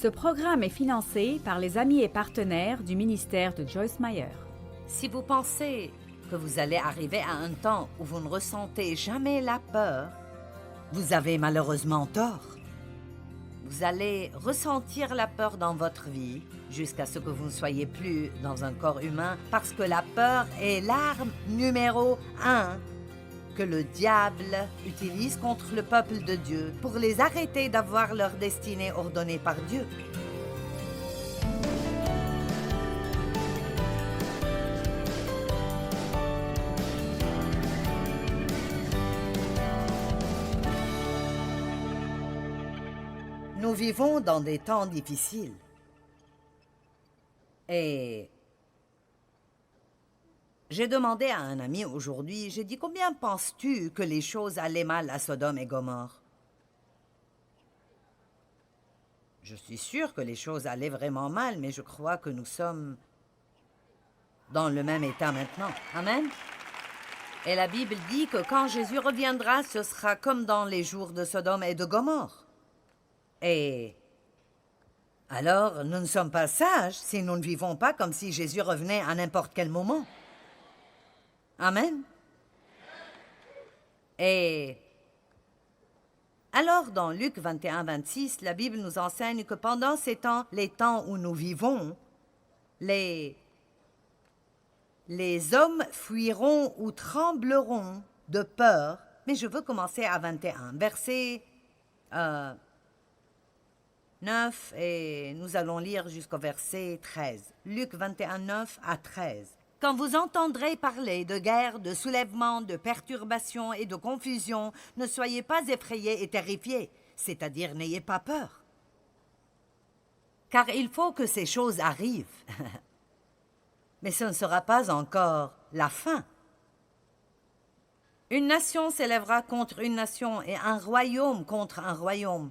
Ce programme est financé par les amis et partenaires du ministère de Joyce Meyer. Si vous pensez que vous allez arriver à un temps où vous ne ressentez jamais la peur, vous avez malheureusement tort. Vous allez ressentir la peur dans votre vie jusqu'à ce que vous ne soyez plus dans un corps humain parce que la peur est l'arme numéro 1 que le diable utilise contre le peuple de Dieu pour les arrêter d'avoir leur destinée ordonnée par Dieu. Nous vivons dans des temps difficiles. Et j'ai demandé à un ami aujourd'hui, j'ai dit, combien penses-tu que les choses allaient mal à Sodome et Gomorrhe? Je suis sûr que les choses allaient vraiment mal, mais je crois que nous sommes dans le même état maintenant. Amen? Et la Bible dit que quand Jésus reviendra, ce sera comme dans les jours de Sodome et de Gomorrhe. Et alors, nous ne sommes pas sages si nous ne vivons pas comme si Jésus revenait à n'importe quel moment. Amen. Et alors, dans Luc 21-26, la Bible nous enseigne que pendant ces temps, les temps où nous vivons, les hommes fuiront ou trembleront de peur. Mais je veux commencer à 21, verset 9, et nous allons lire jusqu'au verset 13. Luc 21, 9 à 13. Quand vous entendrez parler de guerre, de soulèvement, de perturbation et de confusion, ne soyez pas effrayés et terrifiés, c'est-à-dire n'ayez pas peur. Car il faut que ces choses arrivent. Mais ce ne sera pas encore la fin. Une nation s'élèvera contre une nation et un royaume contre un royaume.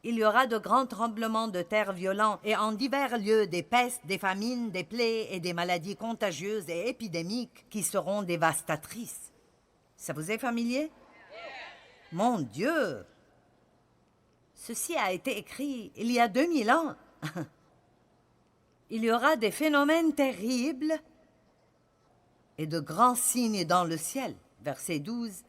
Il y aura de grands tremblements de terre violents et en divers lieux des pestes, des famines, des plaies et des maladies contagieuses et épidémiques qui seront dévastatrices. Ça vous est familier? Mon Dieu! Ceci a été écrit il y a 2000 ans. Il y aura des phénomènes terribles et de grands signes dans le ciel. Verset 12.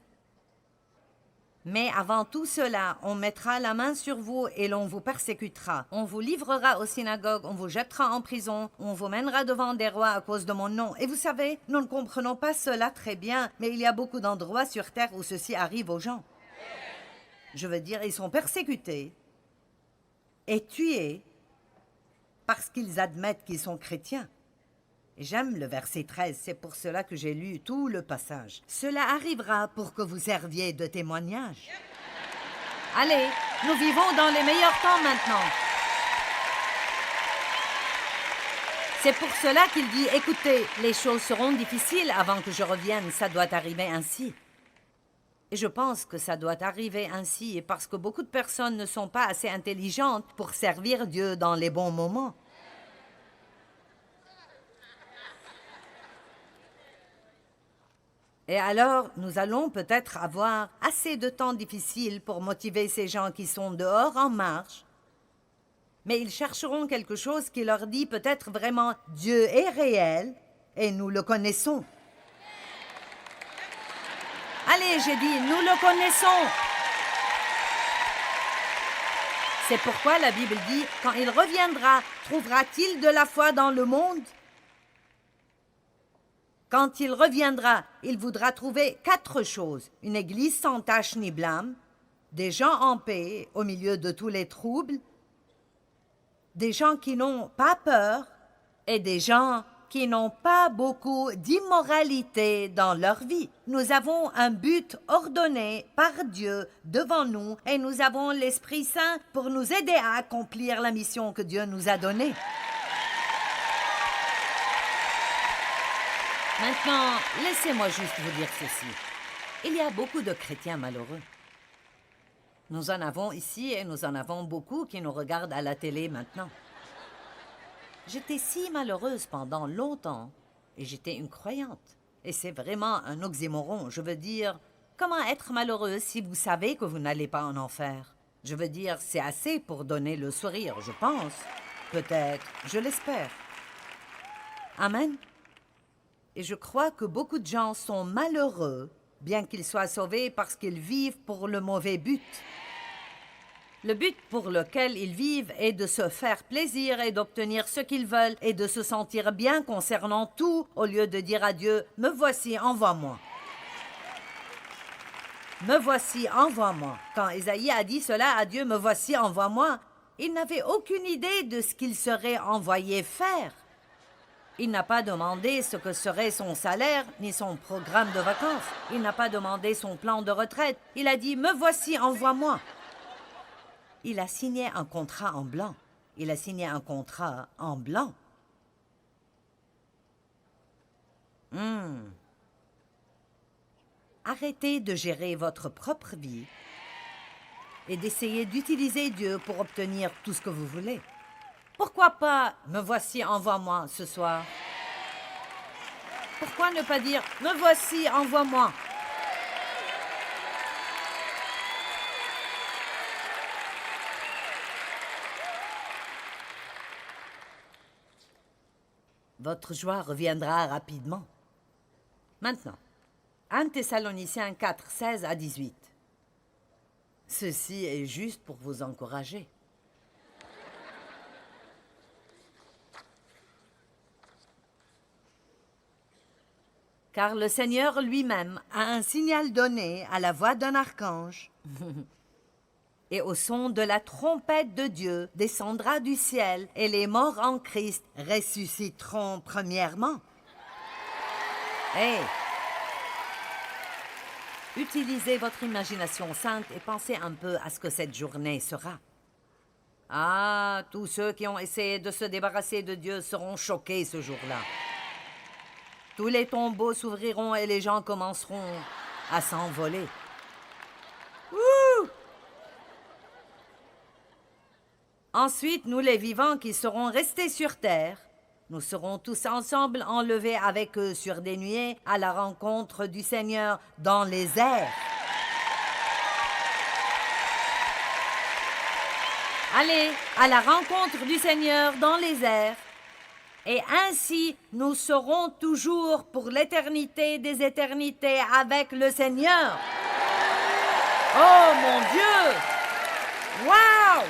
Mais avant tout cela, on mettra la main sur vous et l'on vous persécutera. On vous livrera aux synagogues, on vous jettera en prison, on vous mènera devant des rois à cause de mon nom. Et vous savez, nous ne comprenons pas cela très bien, mais il y a beaucoup d'endroits sur terre où ceci arrive aux gens. Je veux dire, ils sont persécutés et tués parce qu'ils admettent qu'ils sont chrétiens. J'aime le verset 13, c'est pour cela que j'ai lu tout le passage. Cela arrivera pour que vous serviez de témoignage. Allez, nous vivons dans les meilleurs temps maintenant. C'est pour cela qu'il dit, écoutez, les choses seront difficiles avant que je revienne, ça doit arriver ainsi. Et je pense que ça doit arriver ainsi parce que beaucoup de personnes ne sont pas assez intelligentes pour servir Dieu dans les bons moments. Et alors, nous allons peut-être avoir assez de temps difficile pour motiver ces gens qui sont dehors en marche. Mais ils chercheront quelque chose qui leur dit peut-être vraiment « Dieu est réel et nous le connaissons ». Allez, j'ai dit, nous le connaissons. C'est pourquoi la Bible dit « Quand il reviendra, trouvera-t-il de la foi dans le monde ?» Quand il reviendra, il voudra trouver 4 choses. Une église sans tache ni blâme, des gens en paix au milieu de tous les troubles, des gens qui n'ont pas peur et des gens qui n'ont pas beaucoup d'immoralité dans leur vie. Nous avons un but ordonné par Dieu devant nous et nous avons l'Esprit Saint pour nous aider à accomplir la mission que Dieu nous a donnée. Maintenant, laissez-moi juste vous dire ceci. Il y a beaucoup de chrétiens malheureux. Nous en avons ici et nous en avons beaucoup qui nous regardent à la télé maintenant. J'étais si malheureuse pendant longtemps et j'étais une croyante. Et c'est vraiment un oxymoron. Je veux dire, comment être malheureuse si vous savez que vous n'allez pas en enfer? Je veux dire, c'est assez pour donner le sourire, je pense. Peut-être, je l'espère. Amen. Et je crois que beaucoup de gens sont malheureux, bien qu'ils soient sauvés parce qu'ils vivent pour le mauvais but. Le but pour lequel ils vivent est de se faire plaisir et d'obtenir ce qu'ils veulent et de se sentir bien concernant tout au lieu de dire à Dieu « Me voici, envoie-moi ». Me voici, envoie-moi. Quand Ésaïe a dit cela à Dieu, me voici, envoie-moi, il n'avait aucune idée de ce qu'il serait envoyé faire. Il n'a pas demandé ce que serait son salaire ni son programme de vacances. Il n'a pas demandé son plan de retraite. Il a dit, me voici, envoie-moi. Il a signé un contrat en blanc. Il a signé un contrat en blanc. Arrêtez de gérer votre propre vie et d'essayer d'utiliser Dieu pour obtenir tout ce que vous voulez. Pourquoi pas « Me voici, envoie-moi » ce soir? Pourquoi ne pas dire « Me voici, envoie-moi » ? Votre joie reviendra rapidement. Maintenant, 1 Thessaloniciens 4, 16 à 18. Ceci est juste pour vous encourager. Car le Seigneur lui-même a un signal donné à la voix d'un archange. Et au son de la trompette de Dieu descendra du ciel, et les morts en Christ ressusciteront premièrement. Hey! Utilisez votre imagination sainte et pensez un peu à ce que cette journée sera. Ah, tous ceux qui ont essayé de se débarrasser de Dieu seront choqués ce jour-là. Tous les tombeaux s'ouvriront et les gens commenceront à s'envoler. Ouh! Ensuite, nous les vivants qui serons restés sur terre, nous serons tous ensemble enlevés avec eux sur des nuées à la rencontre du Seigneur dans les airs. Allez, à la rencontre du Seigneur dans les airs. Et ainsi, nous serons toujours pour l'éternité des éternités avec le Seigneur. Oh mon Dieu! Wow!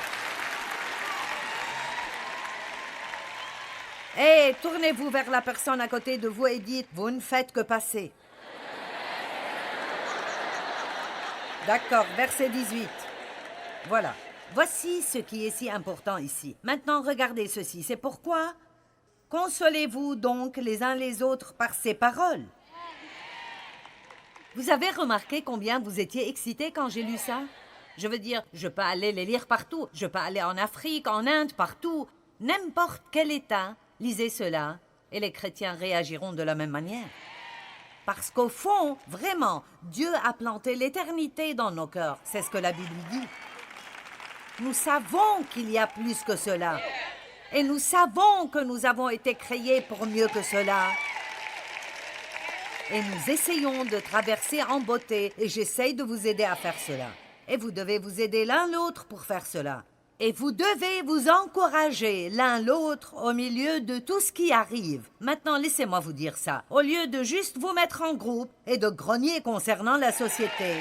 Et tournez-vous vers la personne à côté de vous et dites, vous ne faites que passer. D'accord, verset 18. Voilà. Voici ce qui est si important ici. Maintenant, regardez ceci. C'est pourquoi consolez-vous donc les uns les autres par ces paroles. Vous avez remarqué combien vous étiez excités quand j'ai lu ça? Je veux dire, je peux aller les lire partout. Je peux aller en Afrique, en Inde, partout. N'importe quel État. Lisez cela, et les chrétiens réagiront de la même manière. Parce qu'au fond, vraiment, Dieu a planté l'éternité dans nos cœurs. C'est ce que la Bible dit. Nous savons qu'il y a plus que cela. Et nous savons que nous avons été créés pour mieux que cela. Et nous essayons de traverser en beauté, et j'essaye de vous aider à faire cela. Et vous devez vous aider l'un l'autre pour faire cela. Et vous devez vous encourager l'un l'autre au milieu de tout ce qui arrive. Maintenant, laissez-moi vous dire ça. Au lieu de juste vous mettre en groupe et de grogner concernant la société.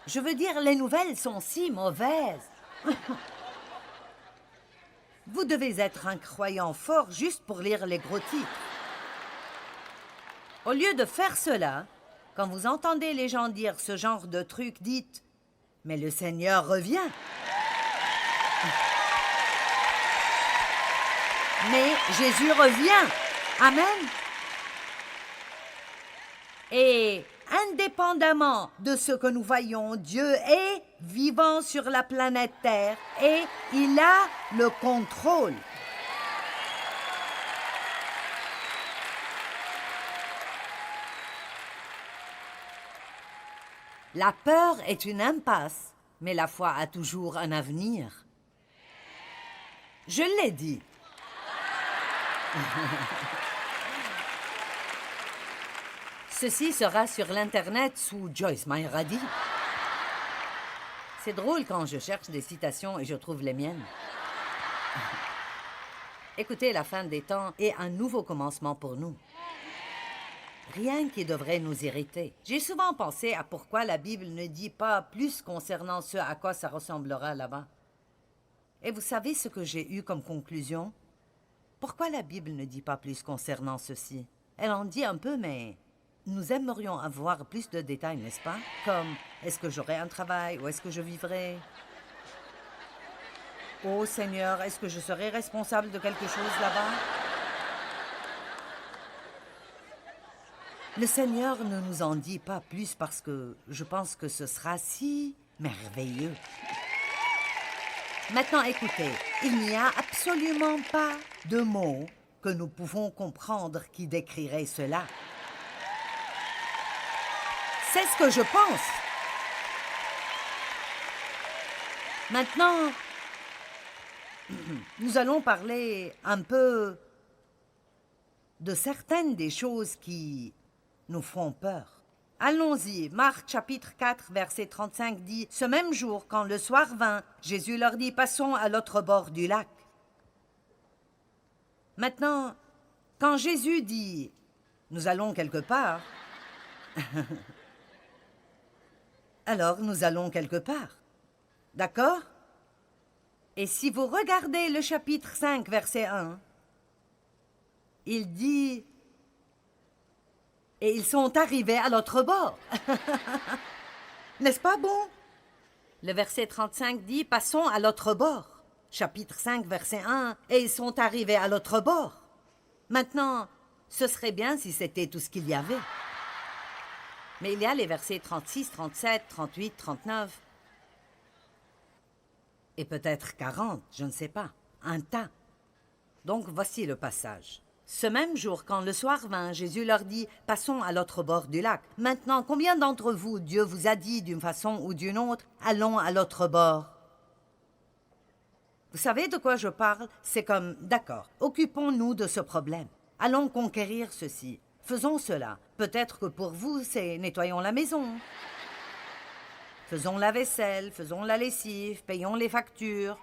Je veux dire, les nouvelles sont si mauvaises. Vous devez être un croyant fort juste pour lire les gros titres. Au lieu de faire cela, quand vous entendez les gens dire ce genre de truc, dites « Mais le Seigneur revient !» Mais Jésus revient. Amen. Et indépendamment de ce que nous voyons, Dieu est vivant sur la planète Terre et il a le contrôle. La peur est une impasse, mais la foi a toujours un avenir. Je l'ai dit. Ceci sera sur l'Internet sous Joyce Meyer a dit. C'est drôle quand je cherche des citations et je trouve les miennes. Écoutez, la fin des temps est un nouveau commencement pour nous. Rien qui devrait nous irriter. J'ai souvent pensé à pourquoi la Bible ne dit pas plus concernant ce à quoi ça ressemblera là-bas. Et vous savez ce que j'ai eu comme conclusion? Pourquoi la Bible ne dit pas plus concernant ceci? Elle en dit un peu, mais nous aimerions avoir plus de détails, n'est-ce pas? Comme, est-ce que j'aurai un travail ou est-ce que je vivrai? Oh Seigneur, est-ce que je serai responsable de quelque chose là-bas? Le Seigneur ne nous en dit pas plus parce que je pense que ce sera si merveilleux. Maintenant, écoutez, il n'y a absolument pas de mots que nous pouvons comprendre qui décriraient cela. C'est ce que je pense. Maintenant, nous allons parler un peu de certaines des choses qui nous font peur. Allons-y. Marc chapitre 4, verset 35 dit « Ce même jour, quand le soir vint, Jésus leur dit « Passons à l'autre bord du lac. » Maintenant, quand Jésus dit « Nous allons quelque part », alors nous allons quelque part. D'accord? Et si vous regardez le chapitre 5, verset 1, il dit « Et ils sont arrivés à l'autre bord. » N'est-ce pas bon? Le verset 35 dit « Passons à l'autre bord. » Chapitre 5, verset 1, « Et ils sont arrivés à l'autre bord. » Maintenant, ce serait bien si c'était tout ce qu'il y avait. Mais il y a les versets 36, 37, 38, 39... et peut-être 40, je ne sais pas, un tas. Donc voici le passage. Ce même jour, quand le soir vint, Jésus leur dit « Passons à l'autre bord du lac. » Maintenant, combien d'entre vous, Dieu vous a dit d'une façon ou d'une autre « Allons à l'autre bord » ? Vous savez de quoi je parle? C'est comme « D'accord, occupons-nous de ce problème. Allons conquérir ceci. Faisons cela. Peut-être que pour vous, c'est nettoyons la maison. » Faisons la vaisselle, faisons la lessive, payons les factures.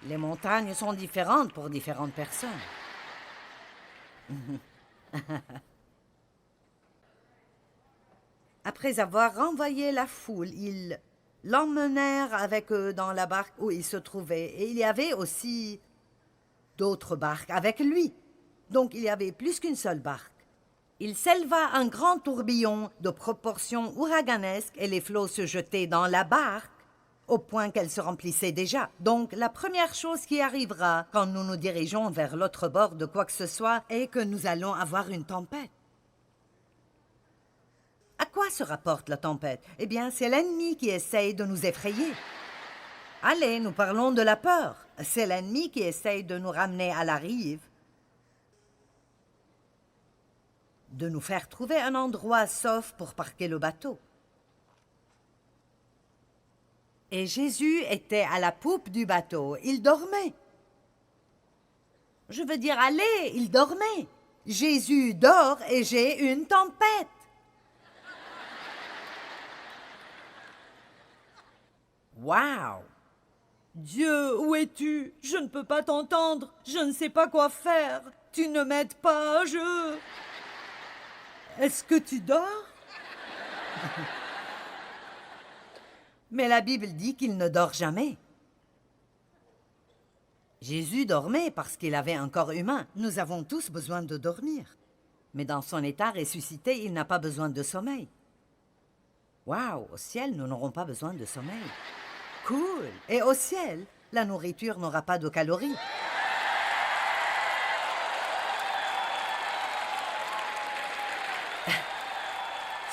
Les montagnes sont différentes pour différentes personnes. Après avoir renvoyé la foule, ils l'emmenèrent avec eux dans la barque où il se trouvait. Et il y avait aussi d'autres barques avec lui. Donc il y avait plus qu'une seule barque. Il s'éleva un grand tourbillon de proportions ouraganesques et les flots se jetaient dans la barque au point qu'elle se remplissait déjà. Donc, la première chose qui arrivera quand nous nous dirigeons vers l'autre bord de quoi que ce soit est que nous allons avoir une tempête. À quoi se rapporte la tempête? Eh bien, c'est l'ennemi qui essaye de nous effrayer. Allez, nous parlons de la peur. C'est l'ennemi qui essaye de nous ramener à la rive, de nous faire trouver un endroit sauf pour parquer le bateau. Et Jésus était à la poupe du bateau. Il dormait. Je veux dire, allez, il dormait. Jésus dort et j'ai une tempête. Wow! Dieu, où es-tu? Je ne peux pas t'entendre. Je ne sais pas quoi faire. Tu ne m'aides pas, Est-ce que tu dors? Mais la Bible dit qu'il ne dort jamais. Jésus dormait parce qu'il avait un corps humain. Nous avons tous besoin de dormir. Mais dans son état ressuscité, il n'a pas besoin de sommeil. Waouh, au ciel, nous n'aurons pas besoin de sommeil. Cool! Et au ciel, la nourriture n'aura pas de calories.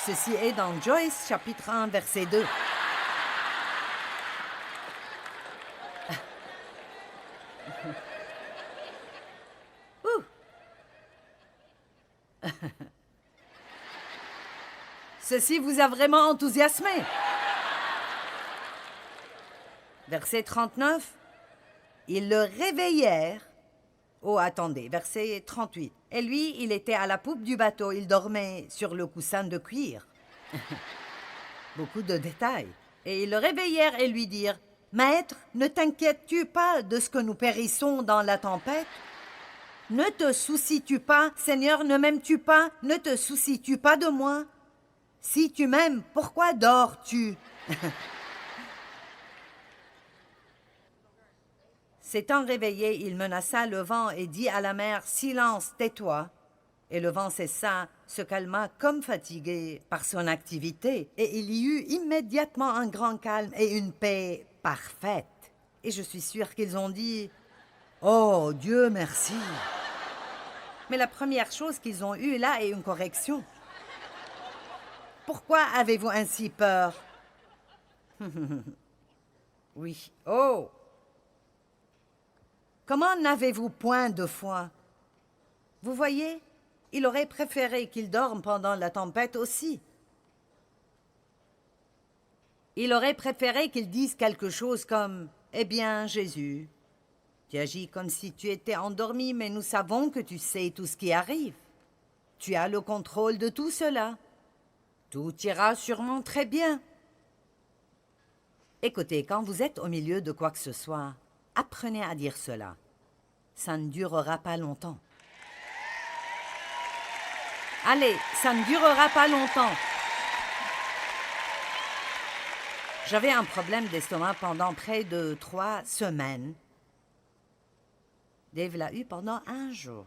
Ceci est dans Joyce, chapitre 1, verset 2. Ceci vous a vraiment enthousiasmé. Verset 39. Ils le réveillèrent. Oh, attendez, verset 38. Et lui, il était à la poupe du bateau. Il dormait sur le coussin de cuir. Beaucoup de détails. Et ils le réveillèrent et lui dirent, « Maître, ne t'inquiètes-tu pas de ce que nous périssons dans la tempête? Ne te soucies-tu pas, Seigneur, ne m'aimes-tu pas? Ne te soucies-tu pas de moi? Si tu m'aimes, pourquoi dors-tu? » S'étant réveillé, il menaça le vent et dit à la mer, « Silence, tais-toi. » Et le vent cessa, se calma comme fatigué par son activité, et il y eut immédiatement un grand calme et une paix parfaite. Et je suis sûre qu'ils ont dit, « Oh, Dieu merci. » Mais la première chose qu'ils ont eue là est une correction. « Pourquoi avez-vous ainsi peur? » Oui, oh! Comment n'avez-vous point de foi? Vous voyez, il aurait préféré qu'il dorme pendant la tempête aussi. Il aurait préféré qu'il dise quelque chose comme « Eh bien, Jésus, tu agis comme si tu étais endormi, mais nous savons que tu sais tout ce qui arrive. Tu as le contrôle de tout cela. Tout ira sûrement très bien. » Écoutez, quand vous êtes au milieu de quoi que ce soit, apprenez à dire cela. Ça ne durera pas longtemps. Allez, ça ne durera pas longtemps. J'avais un problème d'estomac pendant près de 3 semaines. Dave l'a eu pendant 1 jour.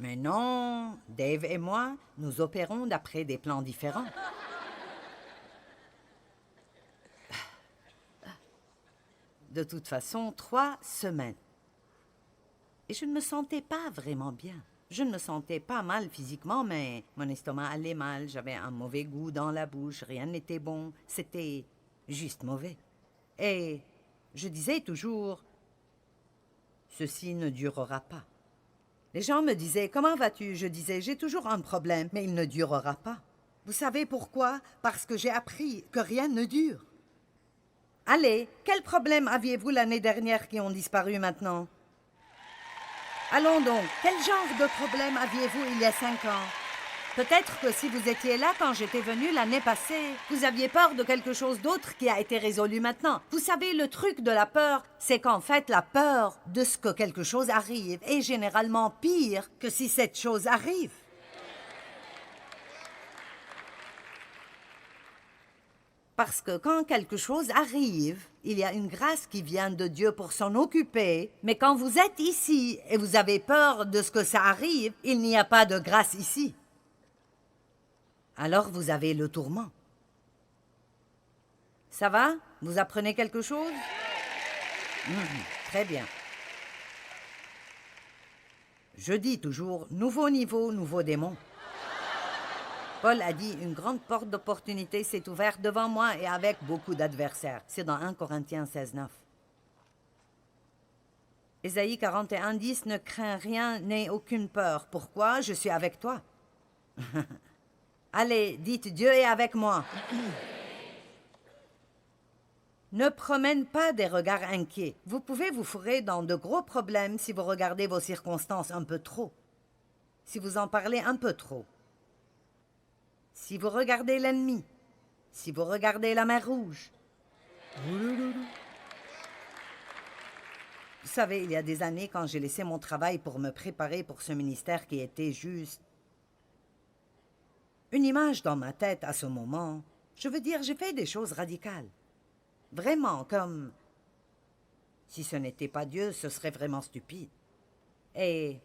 Mais non, Dave et moi, nous opérons d'après des plans différents. De toute façon, 3 semaines. Et je ne me sentais pas vraiment bien. Je ne me sentais pas mal physiquement, mais mon estomac allait mal. J'avais un mauvais goût dans la bouche, rien n'était bon. C'était juste mauvais. Et je disais toujours, ceci ne durera pas. Les gens me disaient, comment vas-tu? Je disais, j'ai toujours un problème, mais il ne durera pas. Vous savez pourquoi? Parce que j'ai appris que rien ne dure. Allez, quels problèmes aviez-vous l'année dernière qui ont disparu maintenant? Allons donc, quel genre de problème aviez-vous il y a 5 ans? Peut-être que si vous étiez là quand j'étais venue l'année passée, vous aviez peur de quelque chose d'autre qui a été résolu maintenant. Vous savez, le truc de la peur, c'est qu'en fait, la peur de ce que quelque chose arrive est généralement pire que si cette chose arrive. Parce que quand quelque chose arrive, il y a une grâce qui vient de Dieu pour s'en occuper. Mais quand vous êtes ici et vous avez peur de ce que ça arrive, il n'y a pas de grâce ici. Alors vous avez le tourment. Ça va? Vous apprenez quelque chose? Très bien. Je dis toujours, nouveau niveau, nouveau démon. Paul a dit, une grande porte d'opportunité s'est ouverte devant moi et avec beaucoup d'adversaires. C'est dans 1 Corinthiens 16:9. Ésaïe 41:10, ne crains rien, n'aie aucune peur. Pourquoi? Je suis avec toi. Allez, dites, Dieu est avec moi. Ne promène pas des regards inquiets. Vous pouvez vous fourrer dans de gros problèmes si vous regardez vos circonstances un peu trop. Si vous en parlez un peu trop. Si vous regardez l'ennemi. Si vous regardez la mer Rouge. Vous savez, il y a des années, quand j'ai laissé mon travail pour me préparer pour ce ministère qui était juste une image dans ma tête à ce moment. Je veux dire, j'ai fait des choses radicales. Vraiment, comme si ce n'était pas Dieu, ce serait vraiment stupide. Et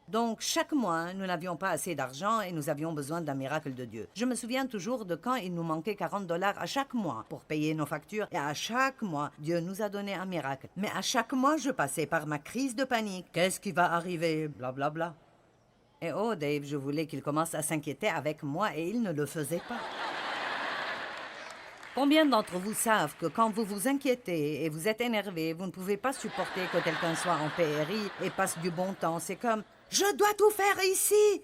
donc, chaque mois, nous n'avions pas assez d'argent et nous avions besoin d'un miracle de Dieu. Je me souviens toujours de quand il nous manquait $40 à chaque mois pour payer nos factures. Et à chaque mois, Dieu nous a donné un miracle. Mais à chaque mois, je passais par ma crise de panique. Qu'est-ce qui va arriver? Blablabla. Bla, bla. Et oh, Dave, je voulais qu'il commence à s'inquiéter avec moi et il ne le faisait pas. Combien d'entre vous savent que quand vous vous inquiétez et vous êtes énervé, vous ne pouvez pas supporter que quelqu'un soit en PRI et passe du bon temps? C'est comme « Je dois tout faire ici !»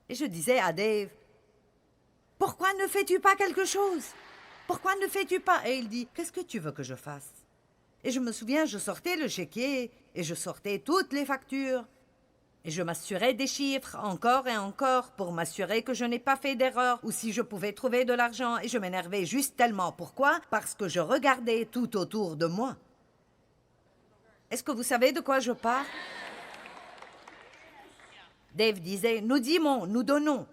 Et je disais à Dave « Pourquoi ne fais-tu pas quelque chose? pourquoi ne fais-tu pas? Et il dit, qu'est-ce que tu veux que je fasse? Et je me souviens, je sortais le chéquier et je sortais toutes les factures. Et je m'assurais des chiffres encore et encore pour m'assurer que je n'ai pas fait d'erreur ou si je pouvais trouver de l'argent. Et je m'énervais juste tellement. Pourquoi? Parce que je regardais tout autour de moi. Est-ce que vous savez de quoi je parle? Dave disait, nous dimons, nous donnons.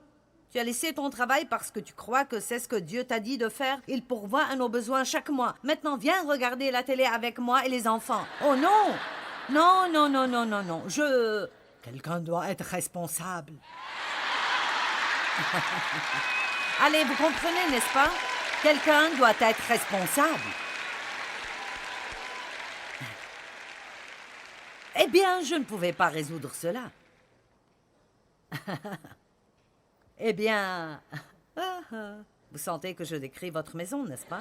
Tu as laissé ton travail parce que tu crois que c'est ce que Dieu t'a dit de faire. Il pourvoit à nos besoins chaque mois. Maintenant, viens regarder la télé avec moi et les enfants. Oh non! Non, non, non, non, non, non. Quelqu'un doit être responsable. Allez, vous comprenez, n'est-ce pas? Quelqu'un doit être responsable. Eh bien, je ne pouvais pas résoudre cela. Eh bien, vous sentez que je décris votre maison, n'est-ce pas?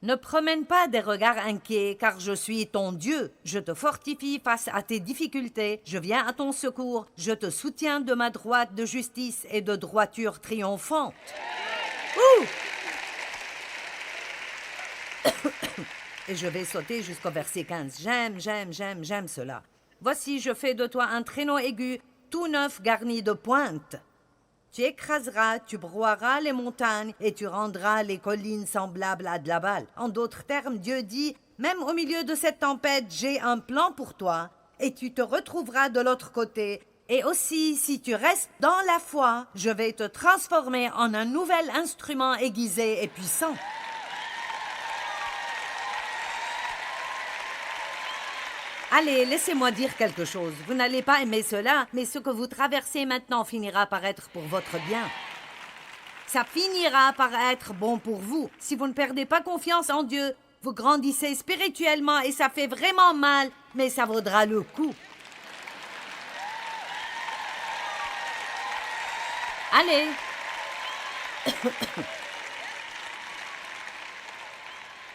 Ne promène pas des regards inquiets, car je suis ton Dieu. Je te fortifie face à tes difficultés. Je viens à ton secours. Je te soutiens de ma droite de justice et de droiture triomphante. Ouh! Et je vais sauter jusqu'au verset 15. J'aime cela. Voici, je fais de toi un traîneau aigu, tout neuf garni de pointes. Tu écraseras, tu broieras les montagnes et tu rendras les collines semblables à de la balle. En d'autres termes, Dieu dit, même au milieu de cette tempête, j'ai un plan pour toi et tu te retrouveras de l'autre côté. Et aussi, si tu restes dans la foi, je vais te transformer en un nouvel instrument aiguisé et puissant. Allez, laissez-moi dire quelque chose. Vous n'allez pas aimer cela, mais ce que vous traversez maintenant finira par être pour votre bien. Ça finira par être bon pour vous. Si vous ne perdez pas confiance en Dieu, vous grandissez spirituellement et ça fait vraiment mal, mais ça vaudra le coup. Allez.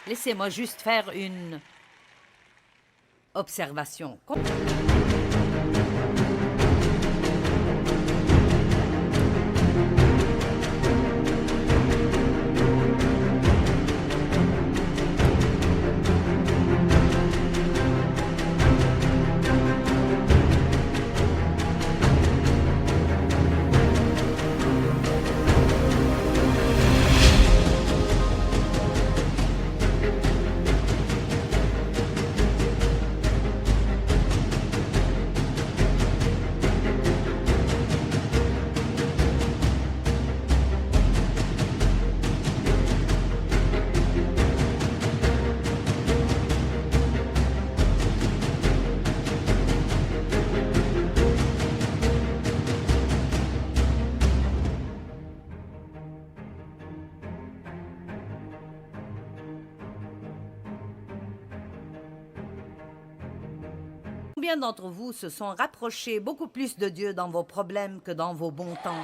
Laissez-moi juste faire une observation. Combien d'entre vous se sont rapprochés beaucoup plus de Dieu dans vos problèmes que dans vos bons temps?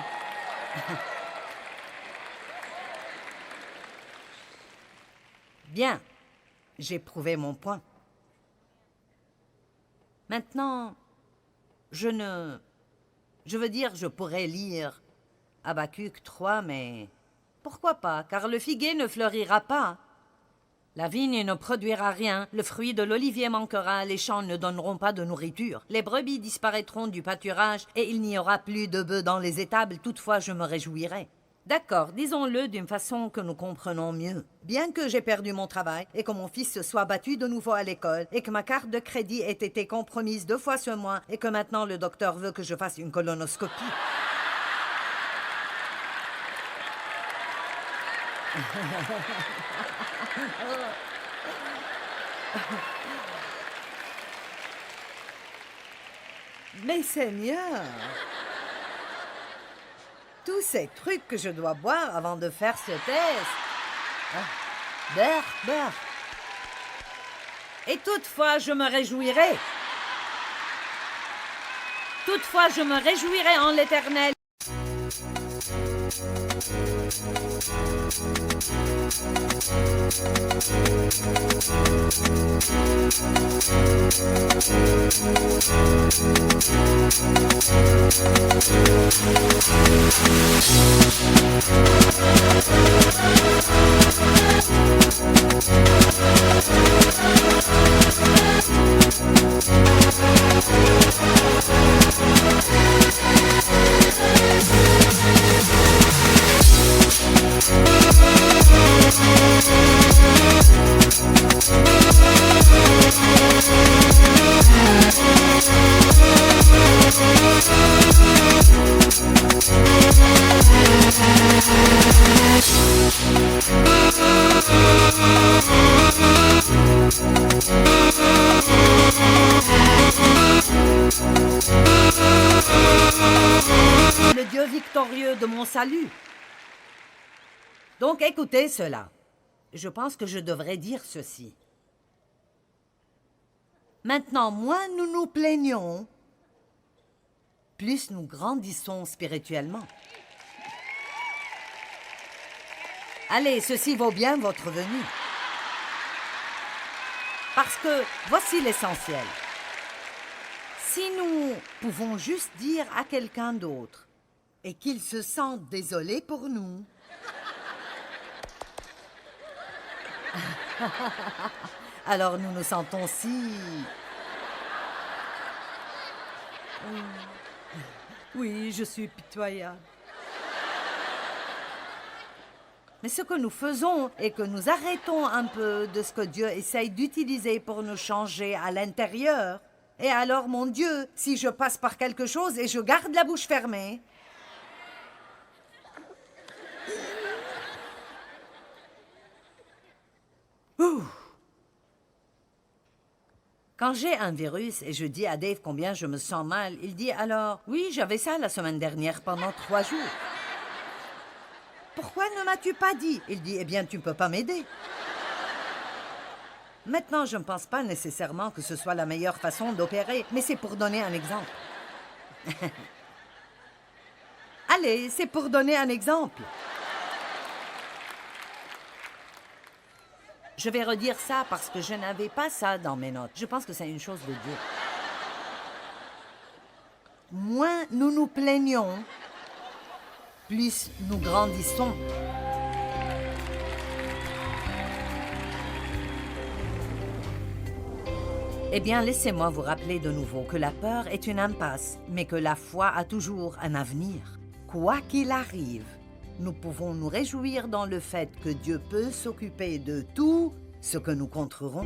Bien, j'ai prouvé mon point. Maintenant, je veux dire, je pourrais lire Habacuc 3, mais pourquoi pas, car le figuier ne fleurira pas. La vigne ne produira rien, le fruit de l'olivier manquera, les champs ne donneront pas de nourriture. Les brebis disparaîtront du pâturage et il n'y aura plus de bœufs dans les étables, toutefois je me réjouirai. D'accord, disons-le d'une façon que nous comprenons mieux. Bien que j'ai perdu mon travail et que mon fils se soit battu de nouveau à l'école et que ma carte de crédit ait été compromise 2 fois ce mois et que maintenant le docteur veut que je fasse une colonoscopie. Mais Seigneur, tous ces trucs que je dois boire avant de faire ce test. Beurre. Et toutefois, je me réjouirai. Toutefois, je me réjouirai en l'Éternel. Le Dieu victorieux de mon salut. Donc écoutez cela. Je pense que je devrais dire ceci. Maintenant, moins nous nous plaignons, plus nous grandissons spirituellement. Allez, ceci vaut bien votre venue. Parce que voici l'essentiel. Si nous pouvons juste dire à quelqu'un d'autre et qu'il se sente désolé pour nous, alors nous nous sentons si... Oui, je suis pitoyable. Mais ce que nous faisons est que nous arrêtons un peu de ce que Dieu essaye d'utiliser pour nous changer à l'intérieur. Et alors, mon Dieu, si je passe par quelque chose et je garde la bouche fermée, ouh. Quand j'ai un virus et je dis à Dave combien je me sens mal, il dit alors, oui, j'avais ça la semaine dernière pendant 3 jours. Pourquoi ne m'as-tu pas dit? Il dit, eh bien, tu ne peux pas m'aider. Maintenant, je ne pense pas nécessairement que ce soit la meilleure façon d'opérer, mais c'est pour donner un exemple. Allez, c'est pour donner un exemple. Je vais redire ça parce que je n'avais pas ça dans mes notes. Je pense que c'est une chose de Dieu. Moins nous nous plaignons, plus nous grandissons. Eh bien, laissez-moi vous rappeler de nouveau que la peur est une impasse, mais que la foi a toujours un avenir. Quoi qu'il arrive, nous pouvons nous réjouir dans le fait que Dieu peut s'occuper de tout ce que nous contrerons.